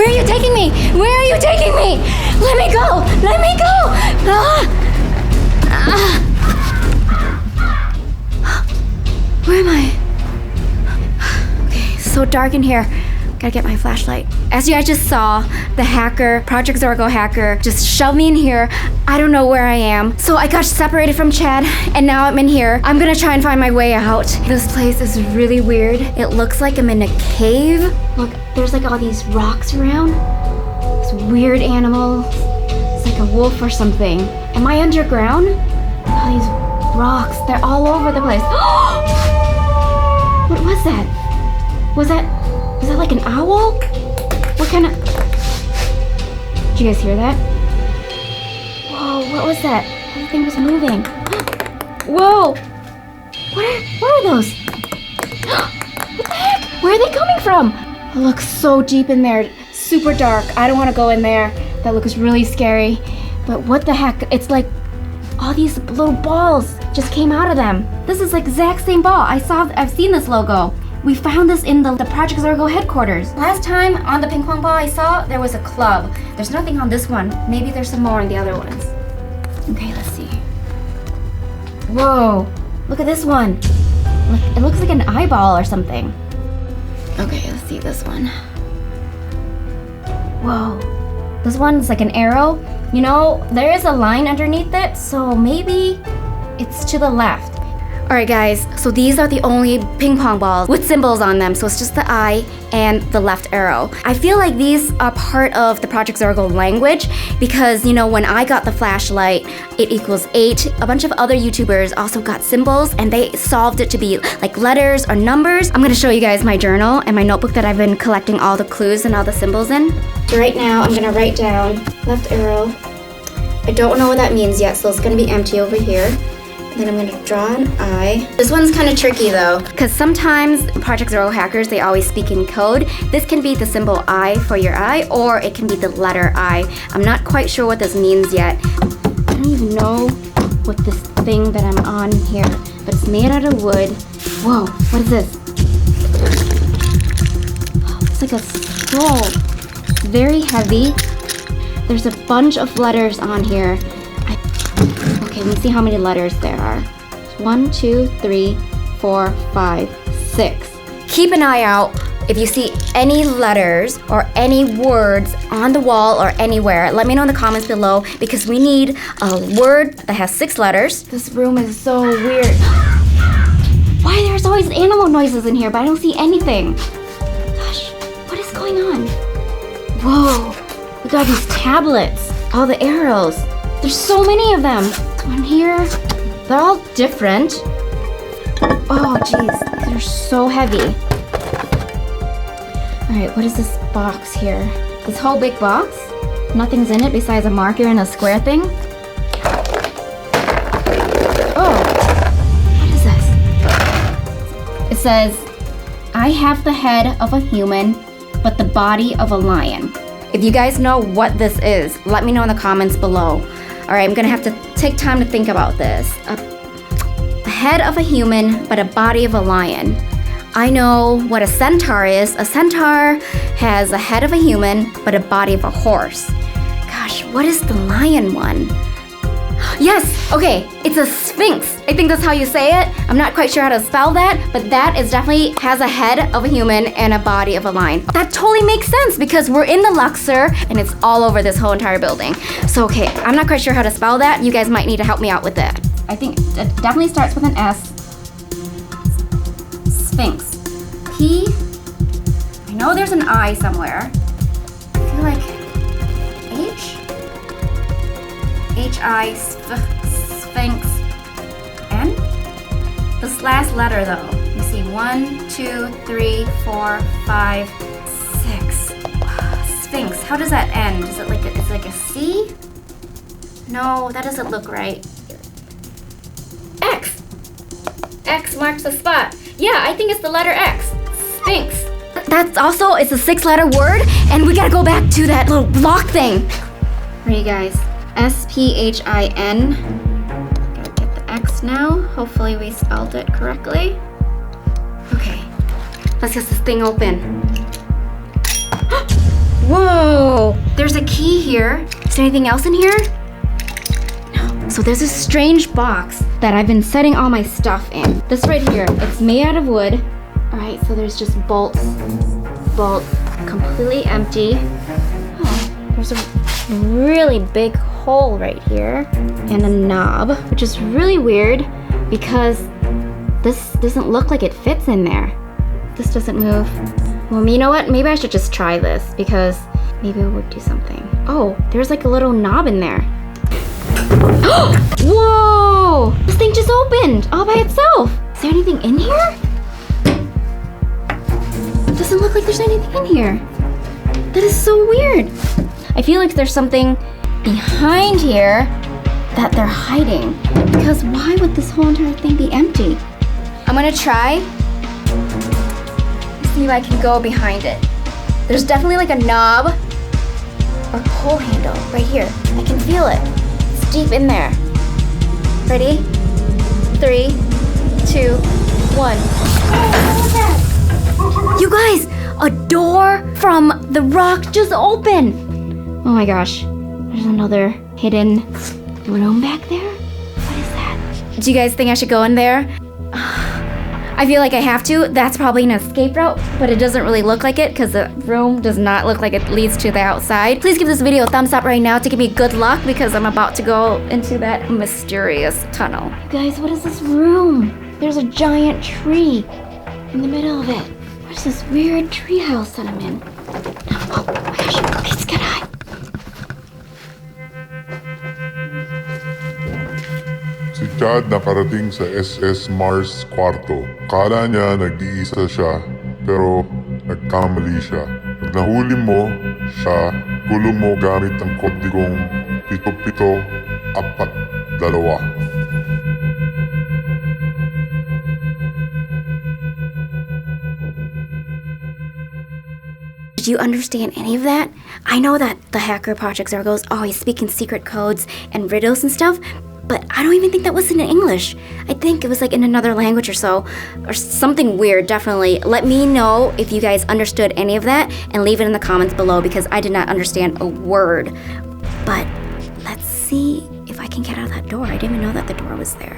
Where are you taking me? Where are you taking me? Let me go! Let me go! Where am I? Okay, so dark in here. Gotta get my flashlight. As you guys just saw, the hacker, Project Zorgo hacker, just shoved me in here. I don't know where I am. So I got separated from Chad, and now I'm in here. I'm gonna try and find my way out. This place is really weird. It looks like I'm in a cave. Look, there's like all these rocks around. This weird animal. It's like a wolf or something. Am I underground? All these rocks, they're all over the place. What was that? Was that like an owl? What kind of... Did you guys hear that? Whoa, what was that? Everything was moving. Whoa! What are those? What the heck? Where are they coming from? It looks so deep in there. Super dark. I don't want to go in there. That looks really scary. But what the heck? It's like all these little balls just came out of them. This is like the exact same ball. I've seen this logo. We found this in the Project Zorgo headquarters. Last time on the ping pong ball I saw, there was a club. There's nothing on this one. Maybe there's some more on the other ones. Okay, let's see. Whoa, look at this one. It looks like an eyeball or something. Okay, let's see this one. Whoa, this one's like an arrow. You know, there is a line underneath it, so maybe it's to the left. Alright guys, so these are the only ping pong balls with symbols on them, so it's just the eye and the left arrow. I feel like these are part of the Project Zorgo language because, you know, when I got the flashlight, it equals 8. A bunch of other YouTubers also got symbols and they solved it to be like letters or numbers. I'm gonna show you guys my journal and my notebook that I've been collecting all the clues and all the symbols in. So right now I'm gonna write down left arrow. I don't know what that means yet, so it's gonna be empty over here. Then I'm gonna draw an eye. This one's kind of tricky though, because sometimes Project Zorgo hackers, they always speak in code. This can be the symbol I for your eye, or it can be the letter I. I'm not quite sure what this means yet. I don't even know what this thing that I'm on here, but it's made out of wood. Whoa, what is this? It's like a scroll. It's very heavy. There's a bunch of letters on here. Okay, let's see how many letters there are. 1, 2, 3, 4, 5, 6. Keep an eye out if you see any letters or any words on the wall or anywhere. Let me know in the comments below because we need a word that has 6 letters. This room is so weird. Why there's always animal noises in here, but I don't see anything. Gosh, what is going on? Whoa, look at all these tablets, all the arrows. There's so many of them. On here, they're all different. Oh geez, these are so heavy. Alright, what is this box here? This whole big box? Nothing's in it besides a marker and a square thing? Oh, what is this? It says, I have the head of a human, but the body of a lion. If you guys know what this is, let me know in the comments below. Alright, I'm gonna have to take time to think about this. A head of a human, but a body of a lion. I know what a centaur is. A centaur has a head of a human, but a body of a horse. Gosh, what is the lion one? Yes, okay, it's a sphinx. I think that's how you say it. I'm not quite sure how to spell that, but that is definitely has a head of a human and a body of a lion. That totally makes sense because we're in the Luxor and it's all over this whole entire building. So, okay, I'm not quite sure how to spell that. You guys might need to help me out with that. I think it definitely starts with an S. Sphinx. P. I know there's an I somewhere. I feel like H? H-I, Sphinx, N? This last letter though. Let me see, 1, 2, 3, 4, 5, 6. Sphinx, how does that end? Is it like it's like a C? No, that doesn't look right. X! X marks the spot. Yeah, I think it's the letter X. Sphinx. That's also, it's a 6-letter word, and we gotta go back to that little block thing. Ready, guys? S-P-H-I-N. Gotta get the X now. Hopefully we spelled it correctly. Okay, let's get this thing open. Whoa! there's a key here. Is there anything else in here? No. So there's this strange box that I've been setting all my stuff in. This right here, it's made out of wood. All right, so there's just bolts, completely empty. Oh, there's a really big hole right here and a knob, which is really weird because this doesn't look like it fits in there. This doesn't move. Well, you know what? Maybe I should just try this because maybe it would do something. Oh, there's like a little knob in there. Whoa! This thing just opened all by itself. Is there anything in here? It doesn't look like there's anything in here. That is so weird. I feel like there's something behind here that they're hiding. Because why would this whole entire thing be empty? I'm gonna try. See if I can go behind it. There's definitely like a knob or pull handle right here. I can feel it. It's deep in there. Ready? 3, 2, 1. You guys, a door from the rock just opened. Oh my gosh. There's another hidden room back there. What is that? Do you guys think I should go in there? I feel like I have to. That's probably an escape route, but it doesn't really look like it because the room does not look like it leads to the outside. Please give this video a thumbs up right now to give me good luck because I'm about to go into that mysterious tunnel. You guys, what is this room? There's a giant tree in the middle of it. Where's this weird tree house that I'm in? Oh my gosh, it's gonna hide. Si Chad nakarating sa SS Mars kwarto. Akala niya nag-iisa siya, pero nagkamali siya. Pag nahuli mo siya, gulo mo gamit ang kodigong 7742. Did you understand any of that? I know that the hacker Project Zorgo is always speaking secret codes and riddles and stuff, but I don't even think that was in English. I think it was like in another language or so, or something weird, definitely. Let me know if you guys understood any of that and leave it in the comments below because I did not understand a word. But let's see if I can get out of that door. I didn't even know that the door was there.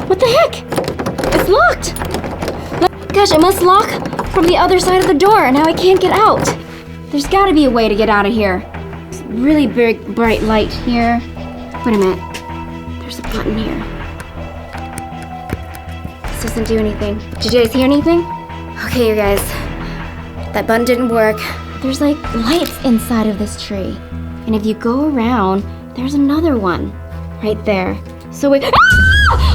What the heck? It's locked! Gosh, it must lock from the other side of the door. Now I can't get out. There's gotta be a way to get out of here. Really big bright light here. Wait a minute. There's a button here. This doesn't do anything. Did you guys hear anything? Okay, you guys. That button didn't work. There's like lights inside of this tree. And if you go around, there's another one right there. So wait. Ah!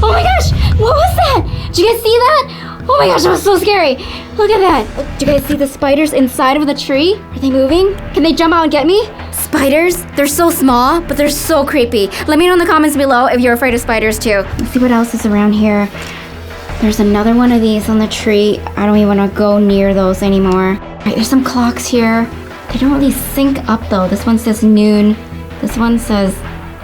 Oh my gosh! What was that? Did you guys see that? Oh my gosh, that was so scary. Look at that. Do you guys see the spiders inside of the tree? Are they moving? Can they jump out and get me? Spiders? They're so small, but they're so creepy. Let me know in the comments below if you're afraid of spiders too. Let's see what else is around here. There's another one of these on the tree. I don't even want to go near those anymore. Right, there's some clocks here. They don't really sync up though. This one says noon. This one says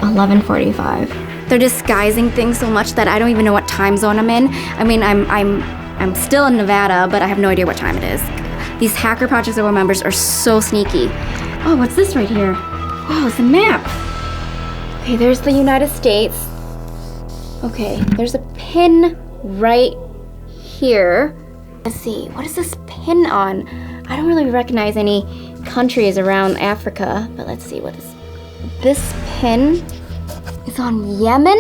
11:45. They're disguising things so much that I don't even know what time zone I'm in. I mean, I'm still in Nevada, but I have no idea what time it is. These Hacker Project Zorgo members are so sneaky. Oh, what's this right here? Wow, it's a map. Okay, there's the United States. Okay, there's a pin right here. Let's see, what is this pin on? I don't really recognize any countries around Africa, but let's see what is this pin is on Yemen?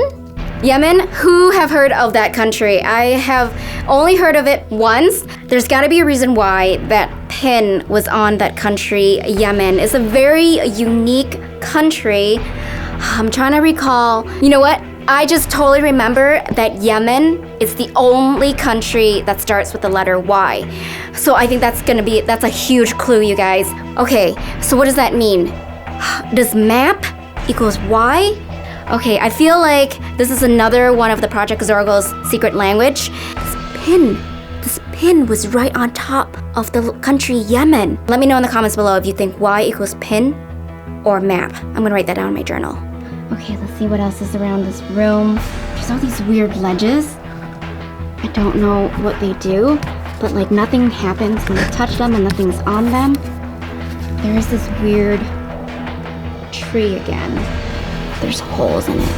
Yemen? Who have heard of that country? I have only heard of it once. There's gotta be a reason why that pin was on that country, Yemen. It's a very unique country. I'm trying to recall. You know what? I just totally remember that Yemen is the only country that starts with the letter Y. So I think that's a huge clue, you guys. Okay, so what does that mean? Does map equals Y? Okay, I feel like this is another one of the Project Zorgo's secret language. This pin was right on top of the country Yemen. Let me know in the comments below if you think Y equals pin or map. I'm gonna write that down in my journal. Okay, let's see what else is around this room. There's all these weird ledges. I don't know what they do. but like nothing happens when I touch them and nothing's on them. There is this weird tree again. There's holes in it.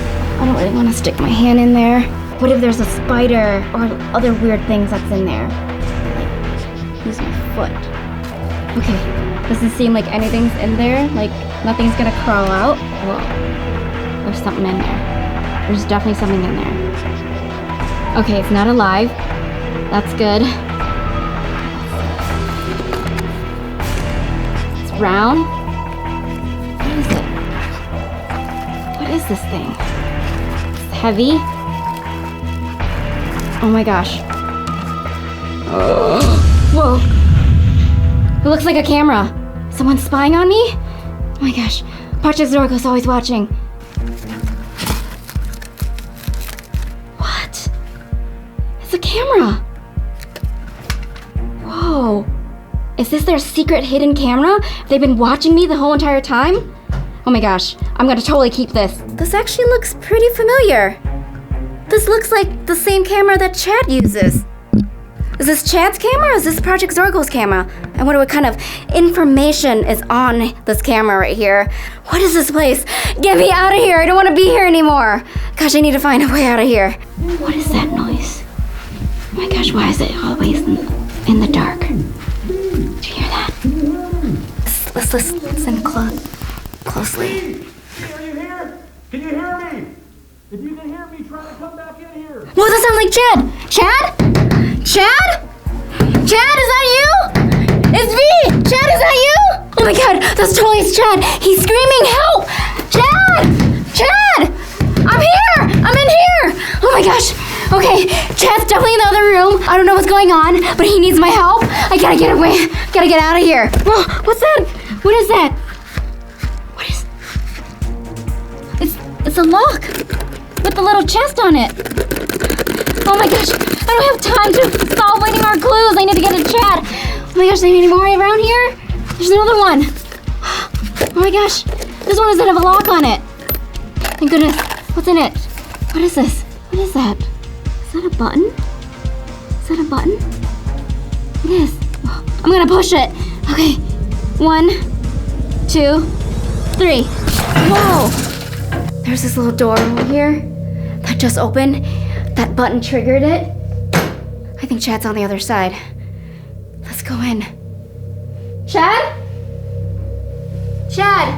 I don't really want to stick my hand in there. What if there's a spider or other weird things that's in there? Like, use my foot. Okay, does it seem like anything's in there? Like nothing's gonna crawl out? Whoa, there's something in there. There's definitely something in there. Okay, it's not alive. That's good. It's round. What is it? What is this thing? It's heavy. Oh my gosh. Whoa. It looks like a camera. Someone's spying on me? Oh my gosh. Project Zorgo's always watching. What? It's a camera. Whoa. Is this their secret hidden camera? They've been watching me the whole entire time? Oh my gosh. I'm gonna totally keep this. This actually looks pretty familiar. This looks like the same camera that Chad uses. Is this Chad's camera or is this Project Zorgo's camera? I wonder what kind of information is on this camera right here. What is this place? Get me out of here. I don't want to be here anymore. Gosh, I need to find a way out of here. What is that noise? Oh my gosh, why is it always in the dark? Do you hear that? Let's listen closely. Are you here? Can you hear me? If you can hear me, try to come back in here. Whoa, that sounds like Chad! Chad? Chad? Chad, is that you? It's me! Chad, is that you? Oh my god, that's totally Chad! He's screaming, help! Chad! Chad! I'm here! I'm in here! Oh my gosh! Okay, Chad's definitely in the other room. I don't know what's going on, but he needs my help. I gotta get away. Gotta get out of here. Whoa, what's that? What is that? What is... It's a lock with the little chest on it. Oh my gosh, I don't have time to solve any more clues. I need to get to Chad. Oh my gosh, any more around here? There's another one. Oh my gosh, this one doesn't have a lock on it. Thank goodness. What's in it? What is this? What is that? Is that a button? Is that a button? It is. Oh, I'm gonna push it. Okay, 1, 2, 3. Whoa! There's this little door over here that just opened. That button triggered it. I think Chad's on the other side. Let's go in. Chad? Chad?